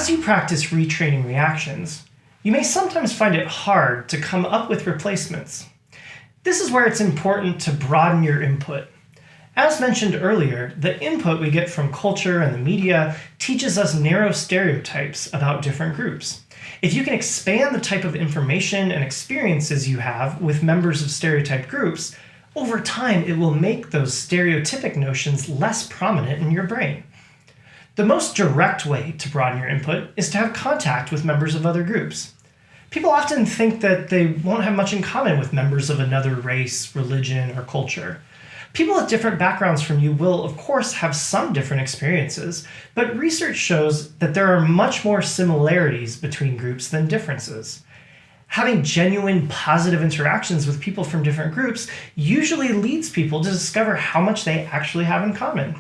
As you practice retraining reactions, you may sometimes find it hard to come up with replacements. This is where it's important to broaden your input. As mentioned earlier, the input we get from culture and the media teaches us narrow stereotypes about different groups. If you can expand the type of information and experiences you have with members of stereotyped groups, over time it will make those stereotypic notions less prominent in your brain. The most direct way to broaden your input is to have contact with members of other groups. People often think that they won't have much in common with members of another race, religion, or culture. People with different backgrounds from you will, of course, have some different experiences, but research shows that there are much more similarities between groups than differences. Having genuine positive interactions with people from different groups usually leads people to discover how much they actually have in common.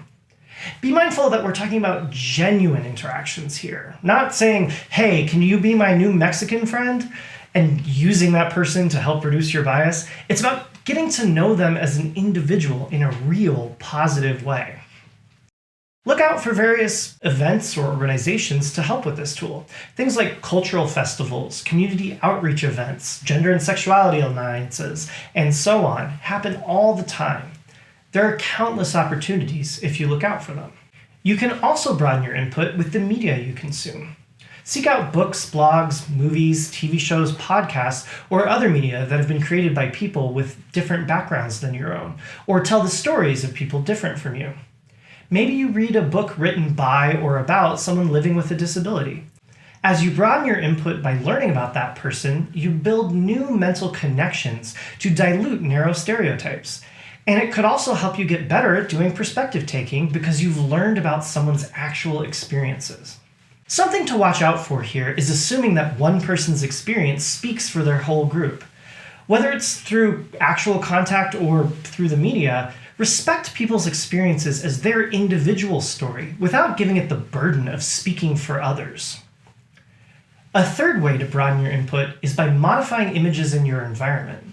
Be mindful that we're talking about genuine interactions here, not saying, hey, can you be my new Mexican friend? And using that person to help reduce your bias. It's about getting to know them as an individual in a real positive way. Look out for various events or organizations to help with this tool. Things like cultural festivals, community outreach events, gender and sexuality alliances, and so on happen all the time. There are countless opportunities if you look out for them. You can also broaden your input with the media you consume. Seek out books, blogs, movies, TV shows, podcasts, or other media that have been created by people with different backgrounds than your own, or tell the stories of people different from you. Maybe you read a book written by or about someone living with a disability. As you broaden your input by learning about that person, you build new mental connections to dilute narrow stereotypes. And it could also help you get better at doing perspective taking because you've learned about someone's actual experiences. Something to watch out for here is assuming that one person's experience speaks for their whole group. Whether it's through actual contact or through the media, respect people's experiences as their individual story without giving it the burden of speaking for others. A third way to broaden your input is by modifying images in your environment.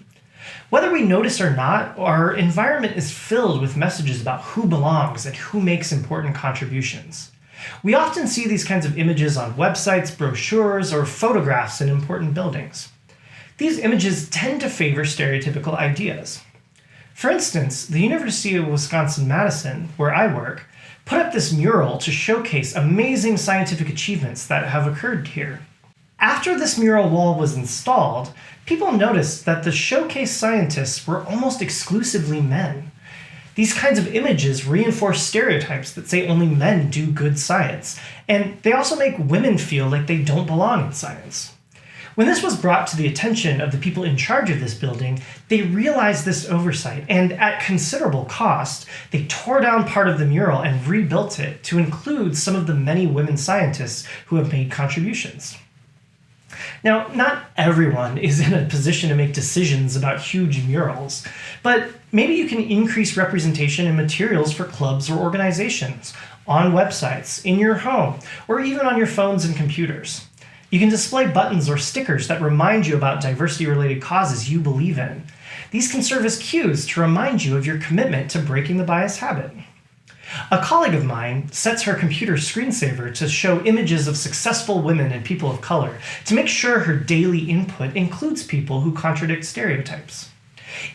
Whether we notice or not, our environment is filled with messages about who belongs and who makes important contributions. We often see these kinds of images on websites, brochures, or photographs in important buildings. These images tend to favor stereotypical ideas. For instance, the University of Wisconsin-Madison, where I work, put up this mural to showcase amazing scientific achievements that have occurred here. After this mural wall was installed, people noticed that the showcase scientists were almost exclusively men. These kinds of images reinforce stereotypes that say only men do good science, and they also make women feel like they don't belong in science. When this was brought to the attention of the people in charge of this building, they realized this oversight, and at considerable cost, they tore down part of the mural and rebuilt it to include some of the many women scientists who have made contributions. Now, not everyone is in a position to make decisions about huge murals, but maybe you can increase representation in materials for clubs or organizations, on websites, in your home, or even on your phones and computers. You can display buttons or stickers that remind you about diversity-related causes you believe in. These can serve as cues to remind you of your commitment to breaking the bias habit. A colleague of mine sets her computer screensaver to show images of successful women and people of color to make sure her daily input includes people who contradict stereotypes.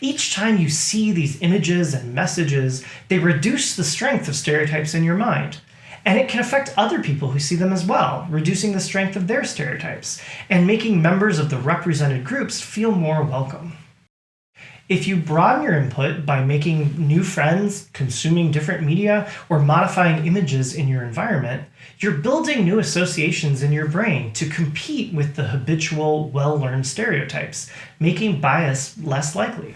Each time you see these images and messages, they reduce the strength of stereotypes in your mind. And it can affect other people who see them as well, reducing the strength of their stereotypes and making members of the represented groups feel more welcome. If you broaden your input by making new friends, consuming different media, or modifying images in your environment, you're building new associations in your brain to compete with the habitual, well-learned stereotypes, making bias less likely.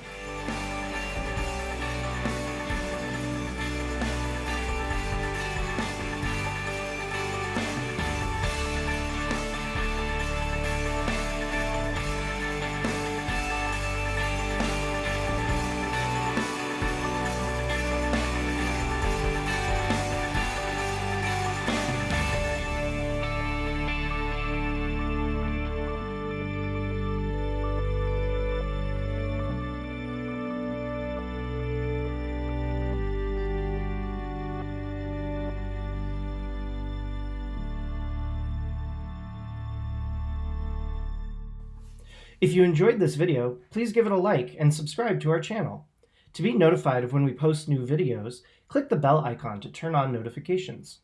If you enjoyed this video, please give it a like and subscribe to our channel. To be notified of when we post new videos, click the bell icon to turn on notifications.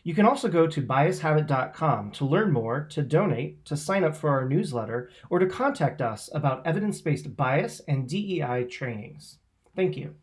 You can also go to biashabit.com to learn more, to donate, to sign up for our newsletter, or to contact us about evidence-based bias and DEI trainings. Thank you.